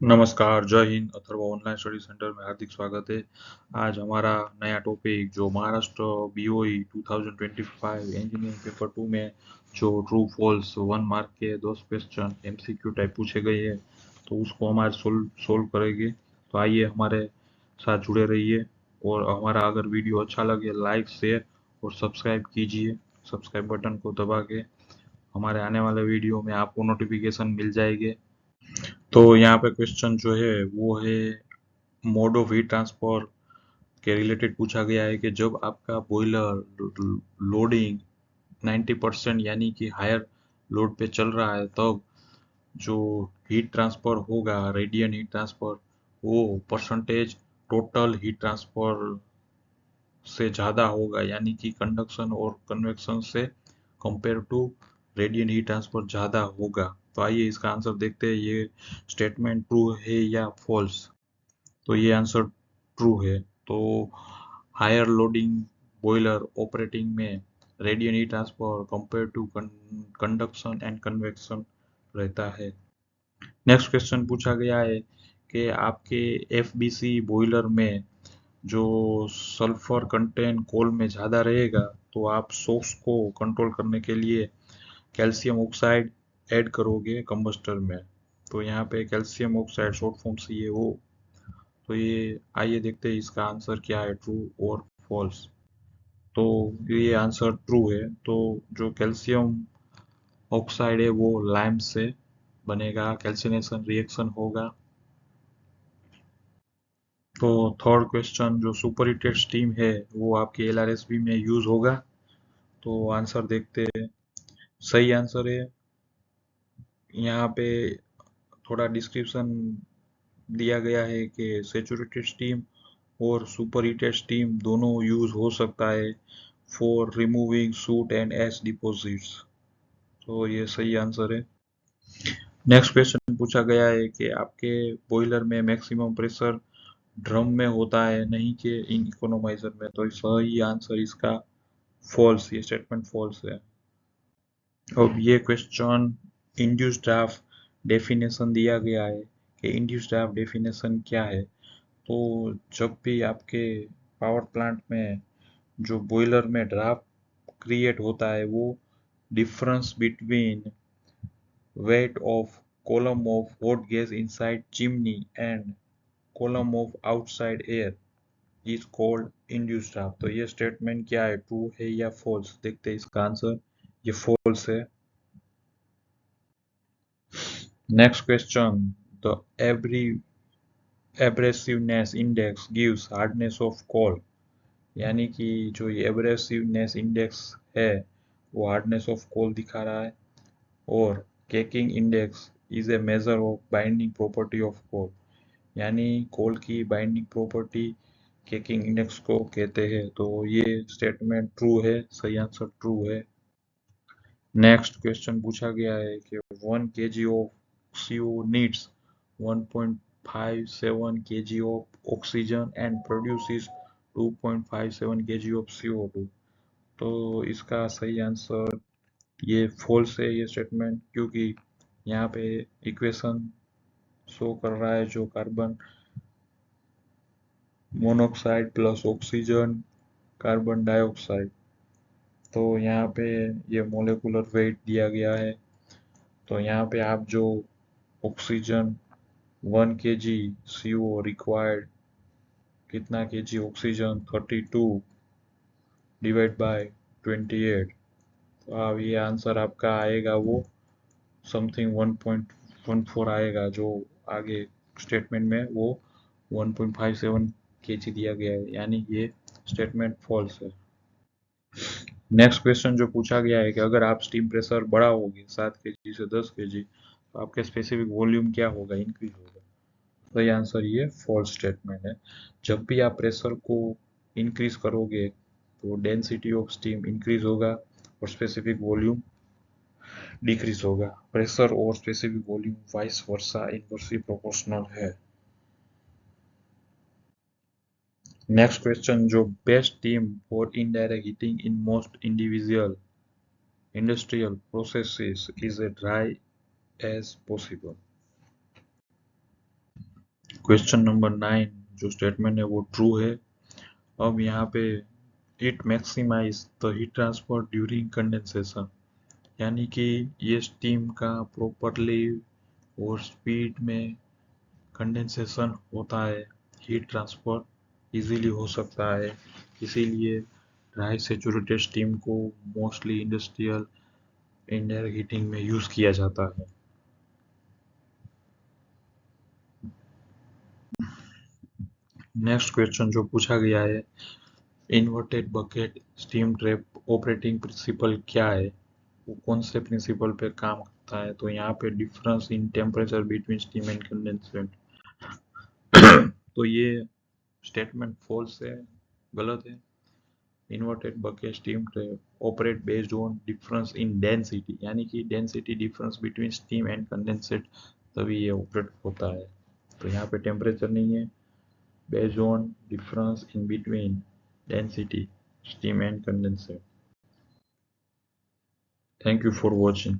नमस्कार, जय Hind. Atharva online study centre में हार्दिक स्वागत है। आज हमारा नया टॉपिक जो महाराष्ट्र बीओई 2025 इंजीनियरिंग पेपर 2 में जो ट्रू फॉल्स 1 मार्क के 10 क्वेश्चन एमसीक्यू टाइप पूछे गए हैं, तो उसको हमारे सोल्व करेंगे। तो आइए हमारे साथ जुड़े रहिए, और हमारा अगर वीडियो अच्छा लगे लाइक शेयर और सब्सक्राइब कीजिए। सब्सक्राइब बटन को दबा के हमारे आने वाले वीडियो में आपको नोटिफिकेशन मिल जाएगी। तो यहाँ पे क्वेश्चन जो है वो है मोड ऑफ हीट ट्रांसफर के रिलेटेड पूछा गया है कि जब आपका बॉयलर लोडिंग 90% यानी कि हायर लोड पे चल रहा है, तब जो हीट ट्रांसफर होगा, रेडियंट हीट ट्रांसफर, वो परसेंटेज टोटल हीट ट्रांसफर से ज़्यादा होगा, यानी कि कंडक्शन और कन्वेक्शन से compare to radiant heat transfer ज़्यादा होगा। तो आइए इसका आंसर देखते हैं, ये स्टेटमेंट ट्रू है या फॉल्स। तो ये आंसर ट्रू है। तो हायर लोडिंग बॉयलर ऑपरेटिंग में radiant heat transfer compare to conduction and convection रहता है। नेक्स्ट क्वेश्चन पूछा गया है कि आपके एफबीसी बॉयलर में जो सल्फर कंटेंट कोल में ज़्यादा रहेगा, तो आप सोक्स को कंट्रोल करने के लिए कैल्शियम ऑक्साइड ऐड करोगे कंबस्टर में। तो यहाँ पे कैल्शियम ऑक्साइड शॉर्ट फॉर्म से ये हो। तो ये आइए देखते हैं इसका आंसर क्या है, ट्रू और फॉल्स। तो ये आंसर ट्रू है। तो जो कैल्शियम ऑक्साइड है वो लाइम से बनेगा, कैल्सिनेशन रिएक्शन होगा। तो थर्ड क्वेश्चन जो सुपर हीटेड स्टीम है वो आपके एलआरएसबी में यूज होगा। तो आंसर देखते हैं। सही आंसर है। यहाँ पे थोड़ा डिस्क्रिप्शन दिया गया है कि सैचुरेटेड स्टीम और सुपर हीटेड स्टीम दोनों यूज हो सकता है for removing soot and ash deposits. तो ये सही आंसर है। नेक्स्ट क्वेश्चन पूछा गया है कि आपके बॉयलर में मैक्सिमम प्रेशर ड्रम में होता है, नहीं कि इन इकोनोमाइजर में। तो सही आंसर इसका फॉल्स, ये स्टेटमेंट फॉल्स है। अब ये क्वेश्चन इंड्यूस ड्राफ्ट डेफिनेशन दिया गया है कि इंड्यूस ड्राफ्ट डेफिनेशन क्या है। तो जब भी आपके पावर प्लांट में जो बॉयलर में ड्राफ्ट क्रिएट होता है, वो difference between weight of column of hot gas inside chimney and column of outside air is called induced draft। तो ये स्टेटमेंट क्या है, ट्रू है या फॉल्स? देखते हैं इसका आंसर। ये फॉल्स है। Next question, the every abrasiveness index gives hardness of coal, यानी कि जो ये एब्रेसिवनेस इंडेक्स है वो हार्डनेस ऑफ कोल दिखा रहा है। और caking index is a measure of binding property of coal, यानी कोल की बाइंडिंग प्रॉपर्टी केकिंग इंडेक्स को कहते हैं। तो ये स्टेटमेंट ट्रू है, सही आंसर ट्रू है। नेक्स्ट क्वेश्चन पूछा गया है कि 1 kg of CO needs 1.57 kg of oxygen and produces 2.57 kg of CO2। तो इसका सही आंसर ये फॉल्स है, ये स्टेटमेंट, क्योंकि यहाँ पे इक्वेशन शो कर रहा है जो carbon monoxide plus oxygen carbon dioxide. तो यहाँ पे ये मोलेकुलर वेट दिया गया है। तो यहाँ पे आप जो ऑक्सीजन 1 kg CO रिक्वायर्ड, कितना kg ऑक्सीजन 32 डिवाइड बाय 28। तो अब ये आंसर आपका आएगा वो समथिंग 1.14 आएगा, जो आगे स्टेटमेंट में वो 1.57 kg दिया गया है, यानी ये स्टेटमेंट फॉल्स है। नेक्स्ट क्वेश्चन जो पूछा गया है कि अगर आप स्टीम प्रेशर बढ़ाओगे 7 kg से 10 kg, तो आपके स्पेसिफिक वॉल्यूम क्या होगा, इंक्रीज होगा। तो ये आंसर ये फॉल्स स्टेटमेंट है। जब भी आप प्रेशर को इंक्रीज करोगे, तो डेंसिटी ऑफ स्टीम इंक्रीज होगा और स्पेसिफिक वॉल्यूम डिक्रीज होगा। प्रेशर और specific volume vice versa inversely proportional है। नेक्स्ट क्वेश्चन, जो best team for indirect heating in most individual industrial processes is as dry as possible। Question number 9 जो statement है वो true है। अब यहाँ पे it maximise the heat transfer during condensation, यानी कि ये स्टीम का प्रॉपरली और स्पीड में कंडेंसेशन होता है, हीट ट्रांसफर इजीली हो सकता है, इसीलिए ड्राई सेचुरेटेड स्टीम को मोस्टली इंडस्ट्रियल इंडायरेक्ट हीटिंग में यूज किया जाता है। नेक्स्ट क्वेश्चन जो पूछा गया है, inverted bucket steam trap operating principle क्या है, वो कौन से प्रिंसिपल पे काम करता है? तो यहाँ पे difference in temperature between steam and condensate. तो ये स्टेटमेंट फॉल्स है, गलत है। Inverted bucket steam trap operate based on difference in density, यानी कि density difference between steam and condensate, तभी ये ऑपरेट होता है। तो यहाँ पे टेम्परेचर नहीं है, based on difference in between density, steam and condensate. Thank you for watching.